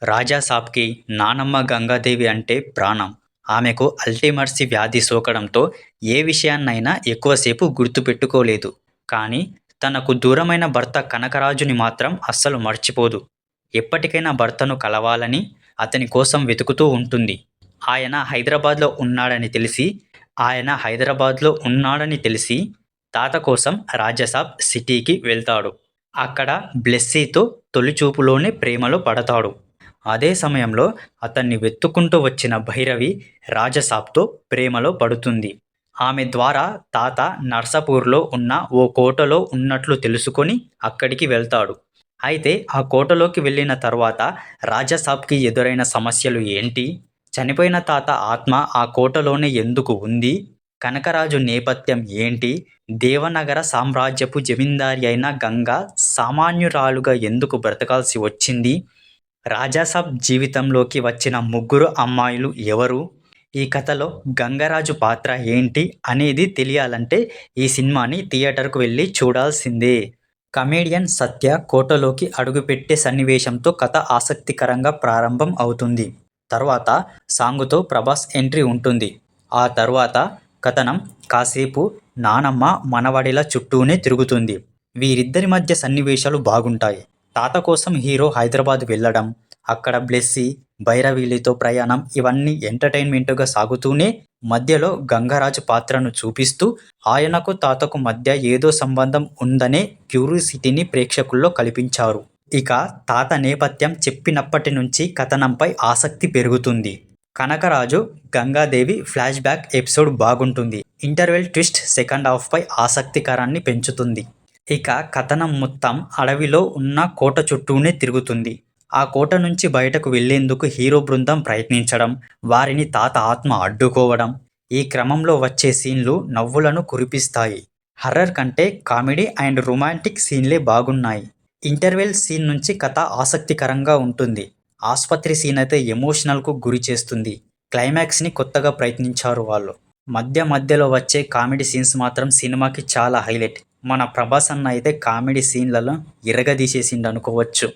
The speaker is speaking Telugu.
రాజాసాబ్‌కి నానమ్మ గంగాదేవి అంటే ప్రాణం. ఆమెకు అల్జీమర్స్ వ్యాధి సోకడంతో ఏ విషయాన్నైనా ఎక్కువసేపు గుర్తుపెట్టుకోలేదు. కానీ తనకు దూరమైన భర్త కనకరాజుని మాత్రం అస్సలు మర్చిపోదు. ఎప్పటికైనా భర్తను కలవాలని అతని కోసం వెతుకుతూ ఉంటుంది. ఆయన హైదరాబాద్‌లో ఉన్నాడని తెలిసి తాత కోసం రాజాసాబ్ సిటీకి వెళ్తాడు. అక్కడ బ్లెస్సీతో తొలిచూపులోనే ప్రేమలో పడతాడు. అదే సమయంలో అతన్ని వెతుక్కుంటూ వచ్చిన భైరవి రాజాసాబ్‌తో ప్రేమలో పడుతుంది. ఆమె ద్వారా తాత నర్సాపూర్‌లో ఉన్న ఓ కోటలో ఉన్నట్లు తెలుసుకొని అక్కడికి వెళ్తాడు. అయితే ఆ కోటలోకి వెళ్ళిన తర్వాత రాజాసాబ్‌కి ఎదురైన సమస్యలు ఏంటి? చనిపోయిన తాత ఆత్మ ఆ కోటలోనే ఎందుకు ఉంది? కనకరాజు నేపథ్యం ఏంటి? దేవనగర సామ్రాజ్యపు జమీందారి అయిన గంగ సామాన్యురాలుగా ఎందుకు బ్రతకాల్సి వచ్చింది? రాజాసాబ్ జీవితంలోకి వచ్చిన ముగ్గురు అమ్మాయిలు ఎవరు? ఈ కథలో గంగరాజు పాత్ర ఏంటి అనేది తెలియాలంటే ఈ సినిమాని థియేటర్కు వెళ్ళి చూడాల్సిందే. కమెడియన్ సత్య కోటలోకి అడుగుపెట్టే సన్నివేశంతో కథ ఆసక్తికరంగా ప్రారంభం అవుతుంది. తర్వాత సాంగుతో ప్రభాస్ ఎంట్రీ ఉంటుంది. ఆ తర్వాత కథనం కాసేపు నానమ్మ మనవడిల చుట్టూనే తిరుగుతుంది. వీరిద్దరి మధ్య సన్నివేశాలు బాగుంటాయి. తాత కోసం హీరో హైదరాబాద్ వెళ్ళడం, అక్కడ బ్లెస్సీ, భైరవిలతో ప్రయాణం ఇవన్నీ ఎంటర్టైన్మెంట్గా సాగుతూనే మధ్యలో గంగరాజు పాత్రను చూపిస్తూ ఆయనకు తాతకు మధ్య ఏదో సంబంధం ఉందనే క్యూరియాసిటీని ప్రేక్షకుల్లో కల్పించారు. ఇక తాత నేపథ్యం చెప్పినప్పటి నుంచి కథనంపై ఆసక్తి పెరుగుతుంది. Kanakaraju Gangadevi flash back episode బాగుంటుంది. ఇంటర్వెల్ ట్విస్ట్ సెకండ్ హాఫ్పై ఆసక్తికరాన్ని పెంచుతుంది. ఇక కథనం మొత్తం అడవిలో ఉన్న కోట చుట్టూనే తిరుగుతుంది. ఆ కోట నుంచి బయటకు వెళ్లేందుకు హీరో బృందం ప్రయత్నించడం, వారిని తాత ఆత్మ అడ్డుకోవడం, ఈ క్రమంలో వచ్చే సీన్లు నవ్వులను కురిపిస్తాయి. హర్రర్ కంటే కామెడీ అండ్ రొమాంటిక్ సీన్లే బాగున్నాయి. ఇంటర్వెల్ సీన్ నుంచి కథ ఆసక్తికరంగా ఉంటుంది. ఆస్పత్రి సీన్ అయితే ఎమోషనల్కు గురి చేస్తుంది. క్లైమాక్స్ని కొత్తగా ప్రయత్నించారు వాళ్ళు. మధ్యలో వచ్చే కామెడీ సీన్స్ మాత్రం సినిమాకి చాలా హైలైట్. మన ప్రభాస్ అన్న అయితే కామెడీ సీన్లలో ఇరగదీసేసిండు అనుకోవచ్చు.